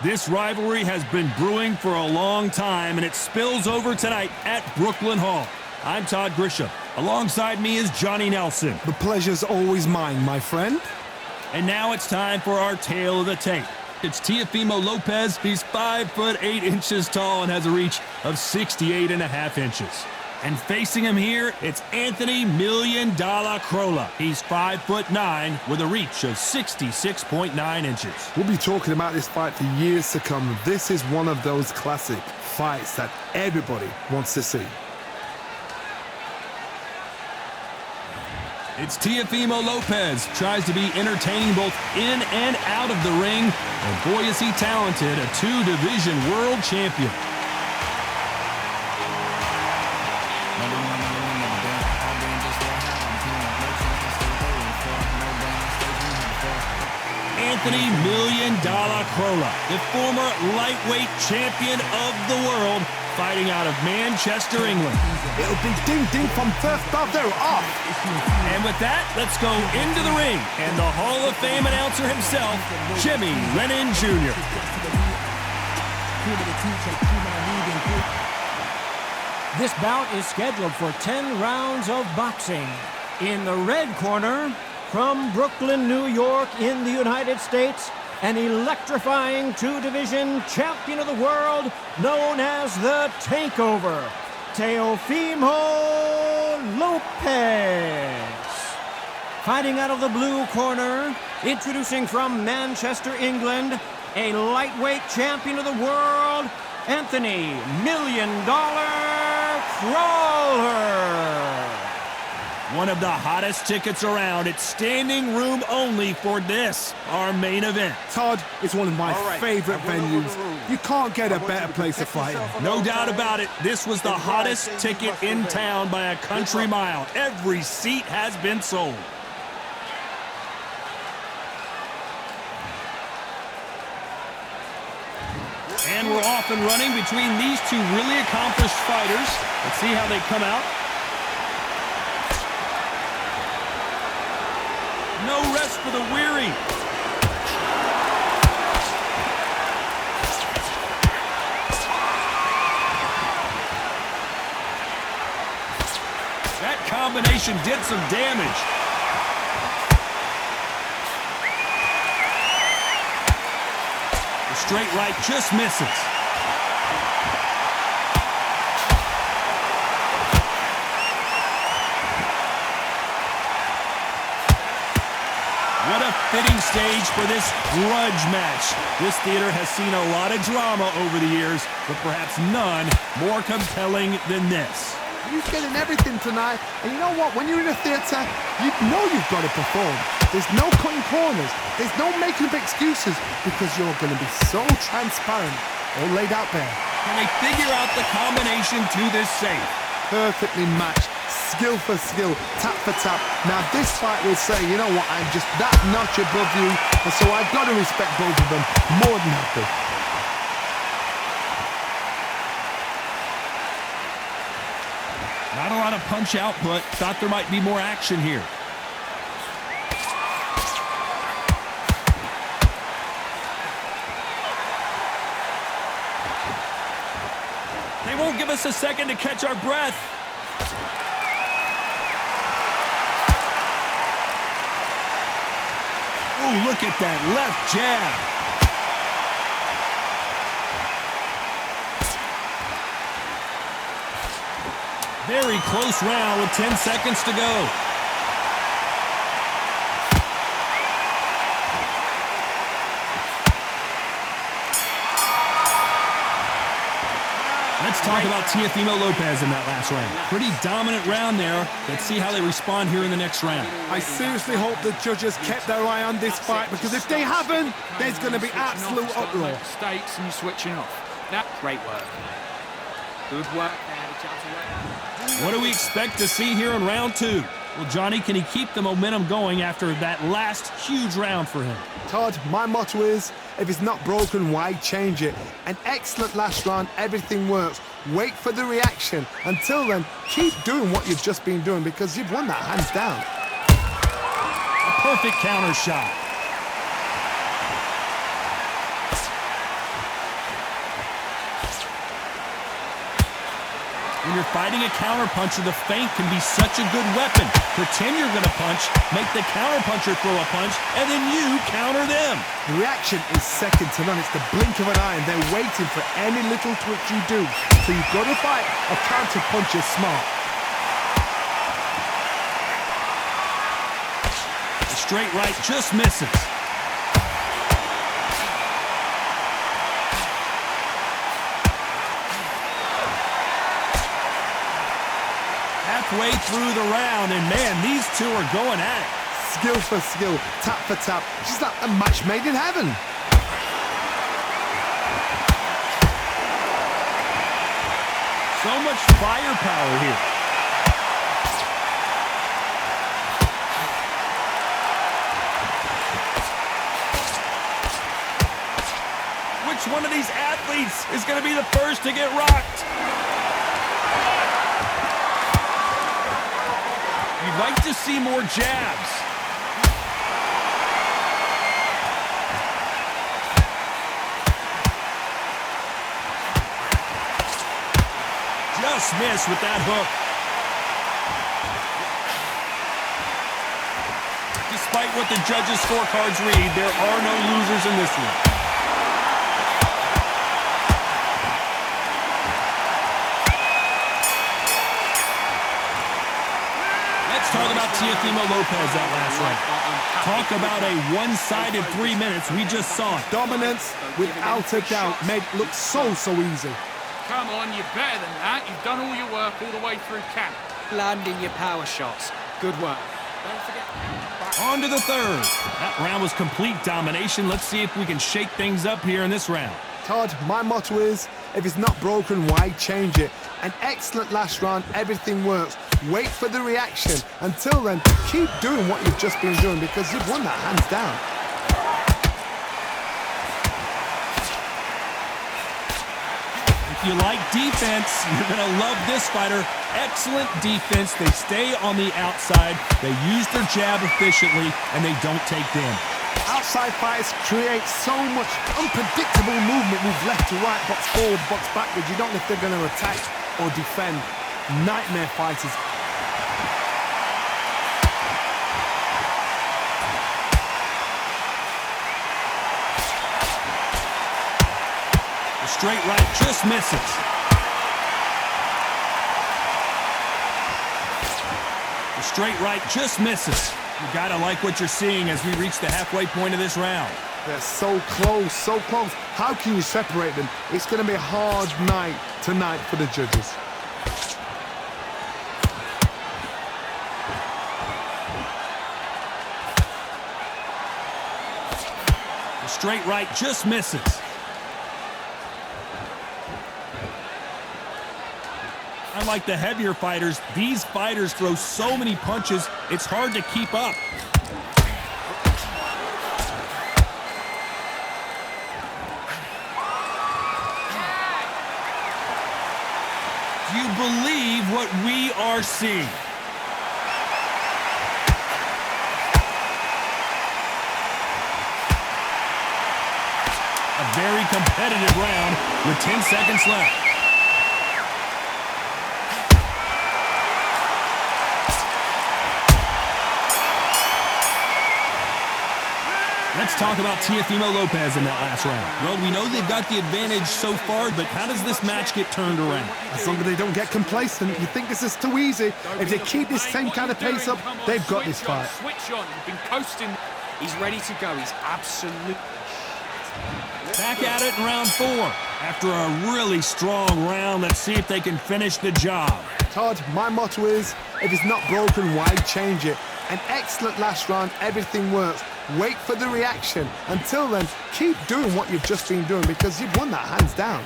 This rivalry has been brewing for a long time, and it spills over tonight at Brooklyn Hall. I'm Todd Grisham. Alongside me is Johnny Nelson. The pleasure's always mine, my friend. And now it's time for our tale of the tape. It's Teofimo Lopez. He's 5'8" tall and has a reach of 68.5 inches. And facing him here, it's Anthony Million Dollar Crolla. He's 5'9" with a reach of 66.9 inches. We'll be talking about this fight for years to come. This is one of those classic fights that everybody wants to see. It's Teofimo Lopez. Tries to be entertaining both in and out of the ring. And boy, is he talented, a two-division world champion. Anthony Million Dollar Crolla, the former lightweight champion of the world, fighting out of Manchester, England. It'll be ding-ding from first bell. They're off. And with that, let's go into the ring. And the Hall of Fame announcer himself, Jimmy Lennon Jr. This bout is scheduled for 10 rounds of boxing. In the red corner, from Brooklyn, New York, in the United States, an electrifying two-division champion of the world known as the Takeover, Teofimo Lopez. Fighting out of the blue corner, introducing from Manchester, England, a lightweight champion of the world, Anthony Million Dollar Crolla. One of the hottest tickets around. It's standing room only for this, our main event. Todd, it's one of my favorite venues. You can't get a better place to fight. No doubt about it. This was the hottest ticket in town by a country mile. Every seat has been sold. And we're off and running between these two really accomplished fighters. Let's see how they come out. No rest for the weary. That combination did some damage. The straight right just misses. What a fitting stage for this grudge match. This theater has seen a lot of drama over the years, but perhaps none more compelling than this. He's getting everything tonight, and you know what? When you're in a theater, you know you've got to perform. There's no cutting corners. There's no making up excuses, because you're going to be so transparent, all laid out there. Can they figure out the combination to this safe? Perfectly matched. Skill for skill, tap for tap. Now this fight will say, you know what, I'm just that notch above you, and so I've got to respect both of them more than happy. Not a lot of punch output. Thought there might be more action here. They won't give us a second to catch our breath. Oh, look at that left jab. Very close round with 10 seconds to go. Let's talk about Teofimo Lopez in that last round. Pretty dominant round there. Let's see how they respond here in the next round. I seriously hope the judges kept their eye on this fight, because if they haven't, there's going to be absolute uproar. Stakes and switching off. That's great work. Good work. What do we expect to see here in round two? Well, Johnny, can he keep the momentum going after that last huge round for him? Todd, my motto is, if it's not broken, why change it? An excellent last round, everything works. Wait for the reaction. Until then, keep doing what you've just been doing, because you've won that hands down. A perfect counter shot. When you're fighting a counterpuncher, the feint can be such a good weapon. Pretend you're going to punch, make the counterpuncher throw a punch, and then you counter them. The reaction is second to none. It's the blink of an eye, and they're waiting for any little twitch you do. So you've got to fight a counterpuncher smart. The straight right just misses. Halfway through the round, and man, these two are going at it. Skill for skill, tap for tap. Just like a match made in heaven. So much firepower here. Which one of these athletes is going to be the first to get rocked? You'd like to see more jabs. Just missed with that hook. Despite what the judges' scorecards read, there are no losers in this one. Talk about Teofimo Lopez that last round. Talk about a one-sided 3 minutes. We just saw it. Dominance, without a doubt, made it look so easy. Come on, you're better than that. You've done all your work all the way through camp. Landing your power shots. Good work. Don't forget. On to the third. That round was complete domination. Let's see if we can shake things up here in this round. Todd, my motto is, if it's not broken, why change it? An excellent last round, everything works. Wait for the reaction. Until then, keep doing what you've just been doing because you've won that hands down. If you like defense, you're going to love this fighter. Excellent defense. They stay on the outside. They use their jab efficiently, and they don't take damage. Outside fighters create so much unpredictable movement. Move left to right, box forward, box backwards. You don't know if they're going to attack or defend. Nightmare fighters. The straight right just misses. The straight right just misses. You gotta like what you're seeing as we reach the halfway point of this round. They're so close, so close. How can you separate them? It's going to be a hard night tonight for the judges. The straight right just misses. Unlike the heavier fighters, these fighters throw so many punches, it's hard to keep up. Do you believe what we are seeing? A very competitive round with 10 seconds left. Let's talk about Teofimo Lopez in that last round. Well, we know they've got the advantage so far, but how does this match get turned around? As long as they don't get complacent, you think this is too easy. If they keep this same kind of pace up, they've got this fight. Switch on. You've been coasting. He's ready to go. He's absolutely... Back at it in round 4. After a really strong round, let's see if they can finish the job. Todd, my motto is, if it's not broken, why change it? An excellent last round, everything works. Wait for the reaction. Until then, keep doing what you've just been doing because you've won that hands down.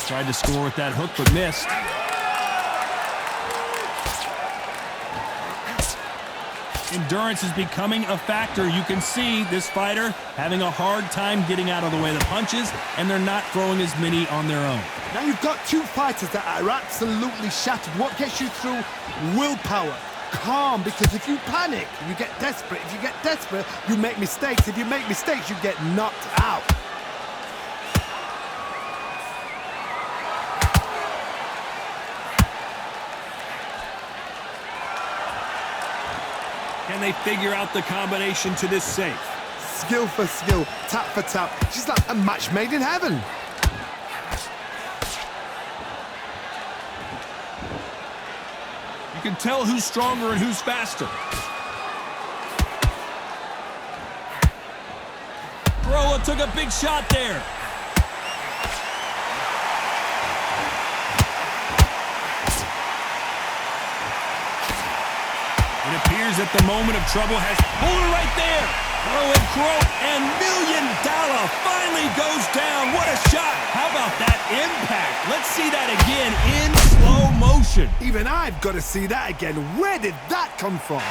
Tried to score with that hook, but missed. Endurance is becoming a factor. You can see this fighter having a hard time getting out of the way of the punches, and they're not throwing as many on their own. Now you've got two fighters that are absolutely shattered. What gets you through? Willpower. calm, because if you panic, you get desperate. If you get desperate, you make mistakes. If you make mistakes, you get knocked out. Can they figure out the combination to this safe? Skill for skill, tap for tap. She's like a match made in heaven. You can tell who's stronger and who's faster. Carolla took a big shot there. It appears that the moment of trouble has pulled her right there. Oh, and Crow and $1 million finally goes down. What a shot. How about that impact? Let's see that again in slow motion. Even I've got to see that again. Where did that come from?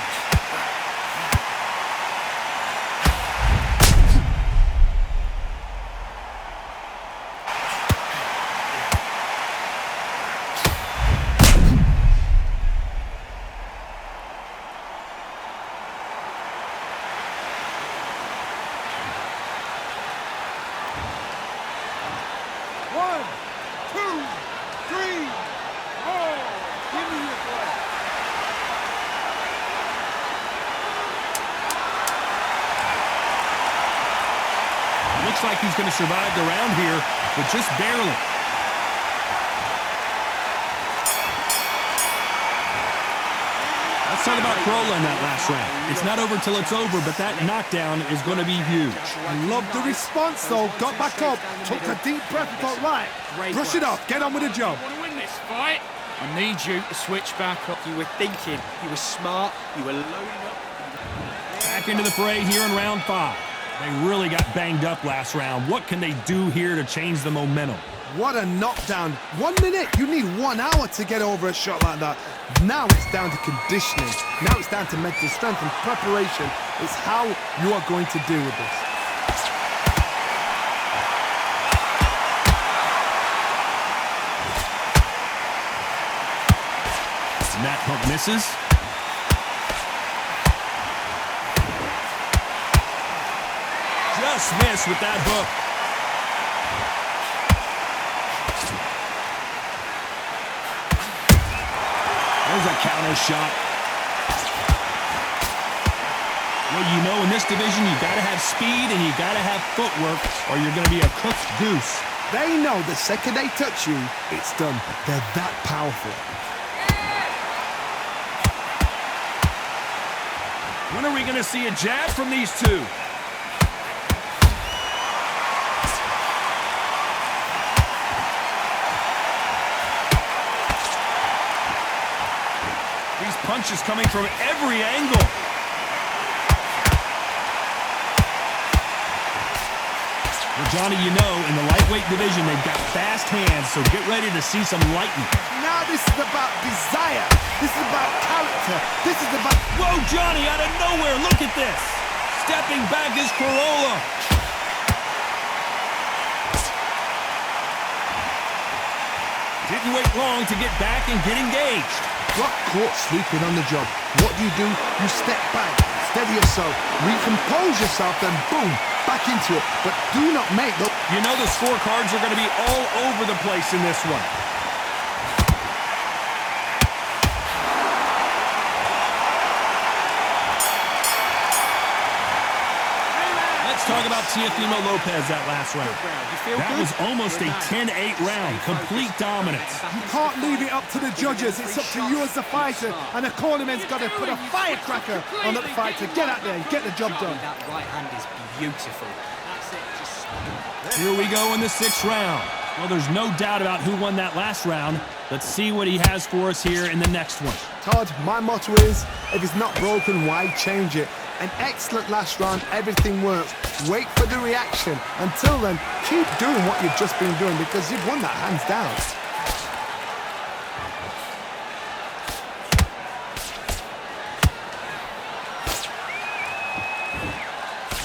Looks like he's going to survive the round here, but just barely. Let's talk about Carolla in that last round. It's not over till it's over, but that knockdown is going to be huge. I love the response, though. Got back up, took a deep breath and thought, right, brush it off, get on with the job. Want to win this fight? I need you to switch back up. You were thinking, you were smart, you were loading up. Back into the fray here in round 5. They really got banged up last round. What can they do here to change the momentum? What a knockdown. 1 minute, you need 1 hour to get over a shot like that. Now it's down to conditioning. Now it's down to mental strength and preparation. It's how you are going to deal with this. And that pump misses. Just missed with that hook. There's a counter shot. Well, you know, in this division, you got to have speed and you got to have footwork, or you're going to be a cooked goose. They know the second they touch you, it's done. They're that powerful. When are we going to see a jab from these two? These punches coming from every angle. Well, Johnny, you know, in the lightweight division, they've got fast hands, so get ready to see some lightning. Now this is about desire. This is about character. This is about... Whoa, Johnny, out of nowhere, look at this. Stepping back is Carolla. Didn't wait long to get back and get engaged. Got caught sleeping on the job. What do? You step back, steady yourself, recompose yourself, then boom, back into it. But do not make the... You know the scorecards are going to be all over the place in this one. Let's talk about Teofimo Lopez that last round. That was almost a 10-8 round, complete dominance. You can't leave it up to the judges. It's up to you as the fighter. And the cornerman's got to put a firecracker on the fight to get out there and get the job done. That right hand is beautiful. That's it. Just... Here we go in the 6th round. Well, there's no doubt about who won that last round. Let's see what he has for us here in the next one. Todd, my motto is, if it's not broken, why change it? An excellent last round, everything works. Wait for the reaction. Until then, keep doing what you've just been doing because you've won that hands down.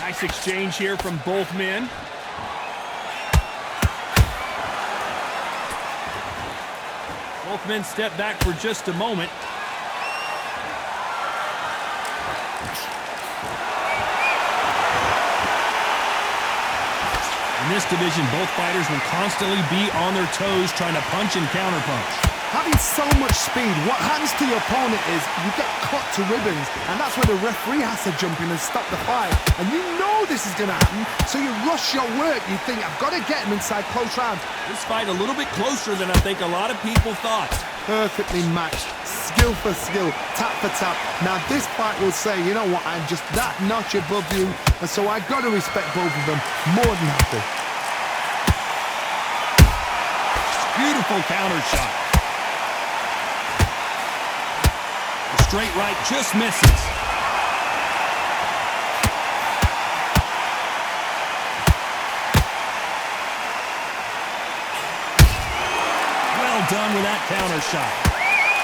Nice exchange here from both men. Both men step back for just a moment. In this division, both fighters will constantly be on their toes trying to punch and counterpunch. Having so much speed, what happens to your opponent is you get cut to ribbons, and that's where the referee has to jump in and stop the fight. And you know this is going to happen, so you rush your work. You think, I've got to get him inside close rounds. This fight a little bit closer than I think a lot of people thought. Perfectly matched, skill for skill, tap for tap. Now this fight will say, you know what, I'm just that notch above you, and so I've got to respect both of them more than happy. Beautiful counter shot. Straight right just misses. Well done with that counter shot.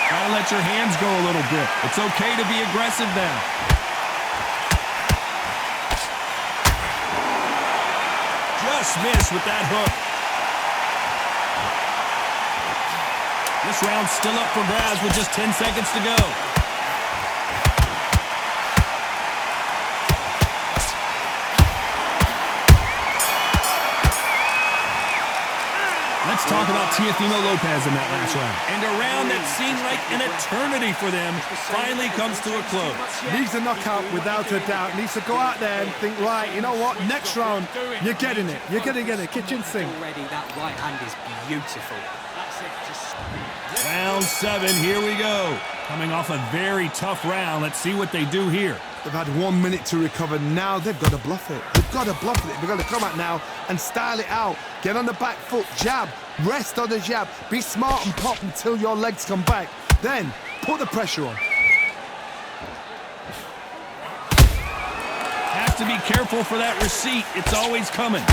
Gotta let your hands go a little bit. It's okay to be aggressive now. Just missed with that hook. This round's still up for grabs with just 10 seconds to go. Let's talk about Teofimo Lopez in that last round. And a round that seemed like an eternity for them finally comes to a close. Needs a knockout without a doubt. Needs to go out there and think, right, you know what, next round, you're getting it. You're going to get it. Kitchen sink. Already, that right hand is beautiful. That's it. Just... Round 7, here we go. Coming off a very tough round. Let's see what they do here. They've had 1 minute to recover. Now they've got to bluff it. They've got to bluff it. They've got to come out now and style it out. Get on the back foot, jab, rest on the jab. Be smart and pop until your legs come back. Then put the pressure on. Have to be careful for that receipt. It's always coming.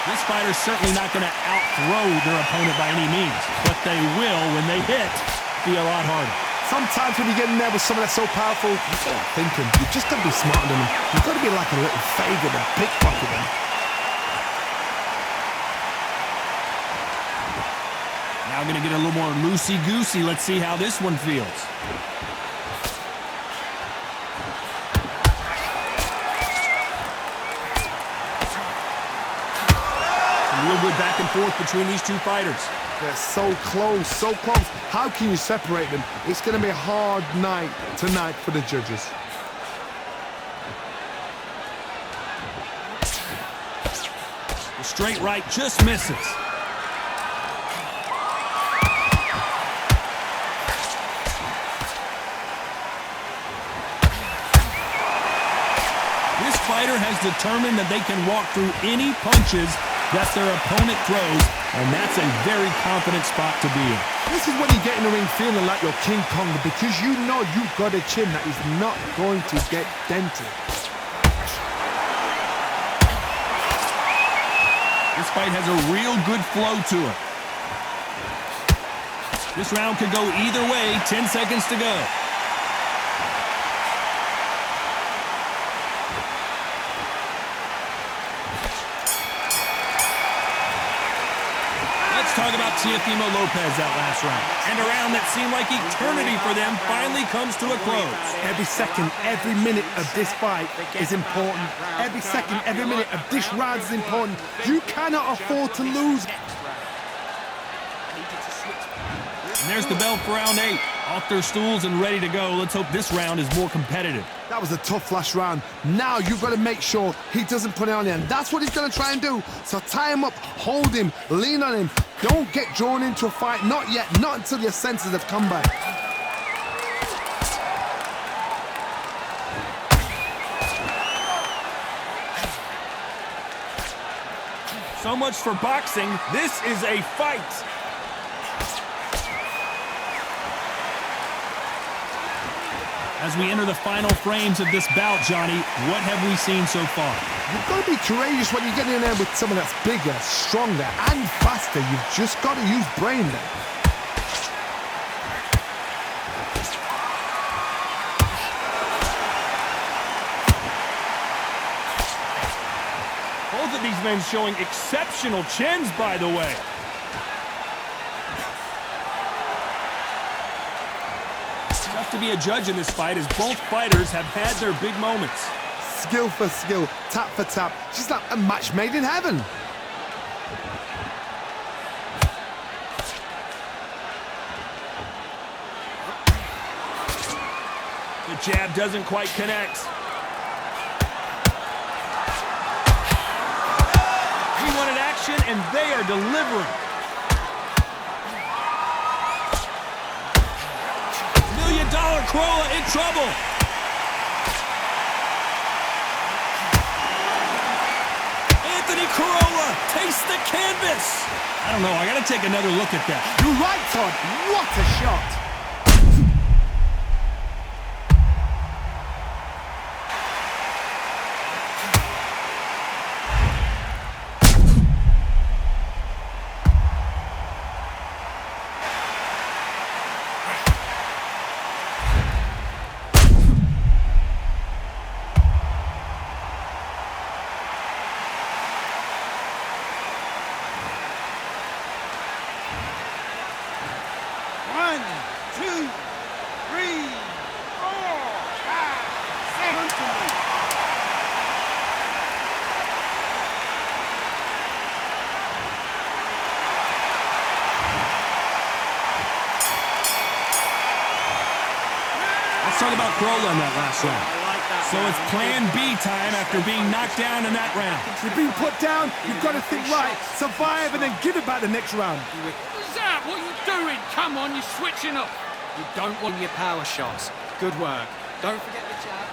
This fighter's certainly not going to out-throw their opponent by any means, but they will, when they hit, be a lot harder. Sometimes when you get in there with someone that's so powerful, you start thinking, you've just got to be smarter than them. You've got to be like a little faggot and pickpocket them. Now going to get a little more loosey-goosey. Let's see how this one feels. Real good back and forth between these two fighters. They're so close, so close. How can you separate them? It's going to be a hard night tonight for the judges. The straight right just misses. This fighter has determined that they can walk through any punches that their opponent throws, and that's a very confident spot to be in. This is when you get in the ring feeling like you're King Kong, because you know you've got a chin that is not going to get dented. This fight has a real good flow to it. This round could go either way. 10 seconds to go. Let's talk about Teofimo Lopez that last round. And a round that seemed like eternity for them finally comes to a close. Every second, every minute of this fight is important. Every second, every minute of this round is important. You cannot afford to lose. And there's the bell for round 8. Off their stools and ready to go. Let's hope this round is more competitive. That was a tough last round. Now you've got to make sure he doesn't put it on you, and that's what he's going to try and do. So tie him up, hold him, lean on him. Don't get drawn into a fight. Not yet. Not until your senses have come back. So much for boxing. This is a fight. As we enter the final frames of this bout, Johnny, what have we seen so far? You've got to be courageous when you get in there with someone that's bigger, stronger, and faster. You've just got to use brain there. Both of these men showing exceptional chins, by the way. to be a judge in this fight as both fighters have had their big moments. Skill for skill, tap for tap. She's like a match made in heaven. The jab doesn't quite connect. He wanted action, and they are delivering. $1 million Corolla in trouble. Anthony Corolla takes the canvas. I don't know. I got to take another look at that. You're right, Todd. What a shot. Let's talk about Corolla in that last round. So it's plan B time after being knocked down in that round. You've been put down, you've got to think right, survive, and then give it back the next round. Zach, what are you doing? Come on, you're switching up. You don't want your power shots. Good work. Don't forget the jab.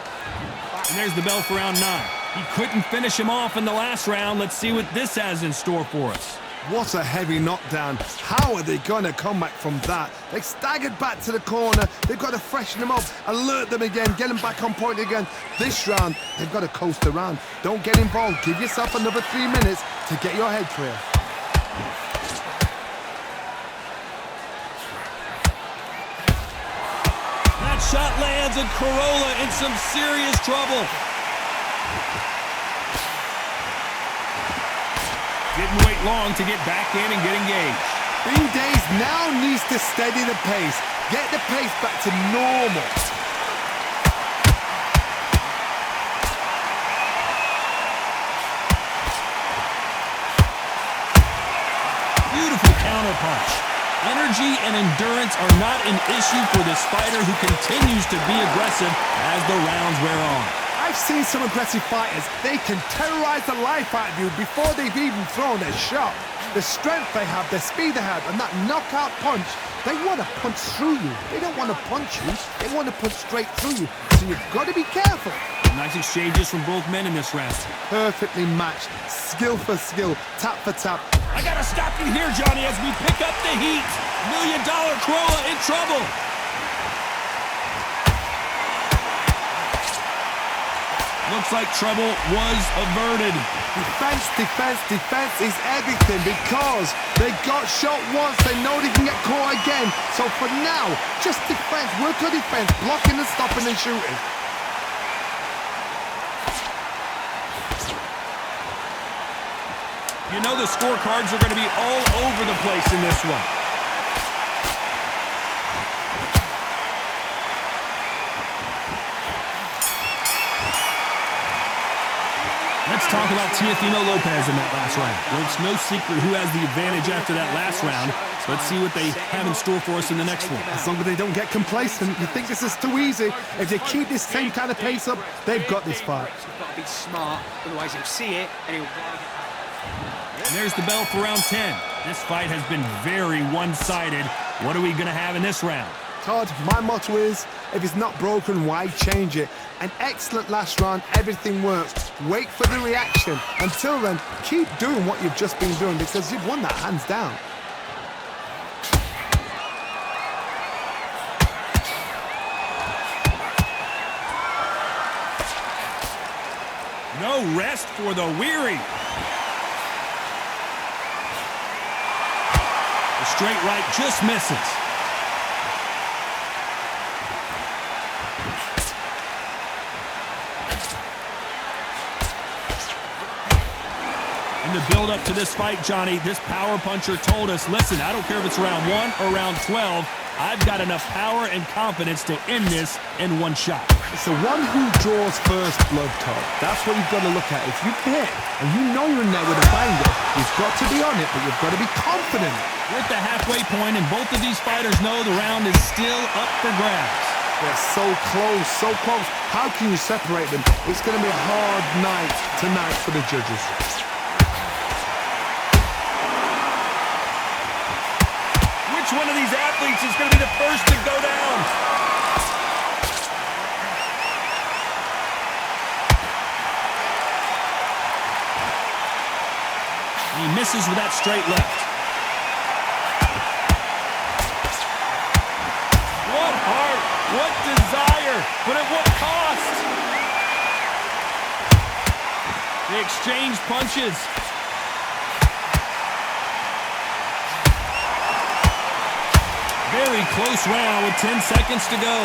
And there's the bell for round 9. He couldn't finish him off in the last round. Let's see what this has in store for us. What a heavy knockdown. How are they going to come back from that? They staggered back to the corner. They've got to freshen them up, alert them again, get them back on point again. This round, they've got to coast around. Don't get involved. Give yourself another 3 minutes to get your head clear. That shot lands and Corolla in some serious trouble. Didn't wait long to get back in and get engaged. Bean Days now needs to steady the pace. Get the pace back to normal. Beautiful counterpunch. Energy and endurance are not an issue for this fighter who continues to be aggressive as the rounds wear on. I've seen some aggressive fighters. They can terrorize the life out of you before they've even thrown a shot. The strength they have, the speed they have, and that knockout punch, they want to punch through you. They don't want to punch you. They want to punch straight through you. So you've got to be careful. Nice exchanges from both men in this round. Perfectly matched. Skill for skill. Tap for tap. I got to stop you here, Johnny, as we pick up the heat. $1 million Corolla in trouble. Looks like trouble was averted. Defense, defense, defense is everything because they got shot once. They know they can get caught again. So for now, just defense. Work on defense. Blocking and stopping and shooting. You know the scorecards are going to be all over the place in this one. Let's talk about Teofimo Lopez in that last round. Well, it's no secret who has the advantage after that last round. Let's see what they have in store for us in the next one. As long as they don't get complacent, you think this is too easy. If they keep this same kind of pace up, they've got this fight. You've got to be smart, otherwise he'll see it and he'll... And there's the bell for round 10. This fight has been very one-sided. What are we going to have in this round? Todd, my motto is, if it's not broken, why change it? An excellent last round, everything works. Wait for the reaction. Until then, keep doing what you've just been doing because you've won that hands down. No rest for the weary. The straight right just misses. In the build up to this fight, Johnny, this power puncher told us, listen, I don't care if it's round 1 or round 12, I've got enough power and confidence to end this in one shot. It's the one who draws first blood, Todd. That's what you've got to look at. If you hit and you know you're in there with a banger, you've got to be on it, but you've got to be confident. We're at the halfway point, and both of these fighters know the round is still up for grabs. They're so close, so close. How can you separate them? It's going to be a hard night tonight for the judges. Which one of these athletes is going to be the first to go down? He misses with that straight left. What heart, what desire, but at what cost? They exchange punches. Very close round with 10 seconds to go.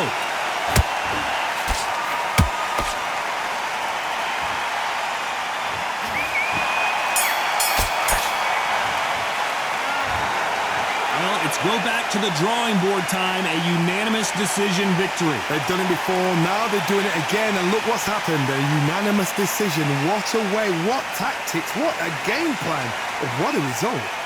Well, it's go back to the drawing board time, a unanimous decision victory. They've done it before, now they're doing it again, and look what's happened. A unanimous decision. What a way, what tactics, what a game plan, what a result.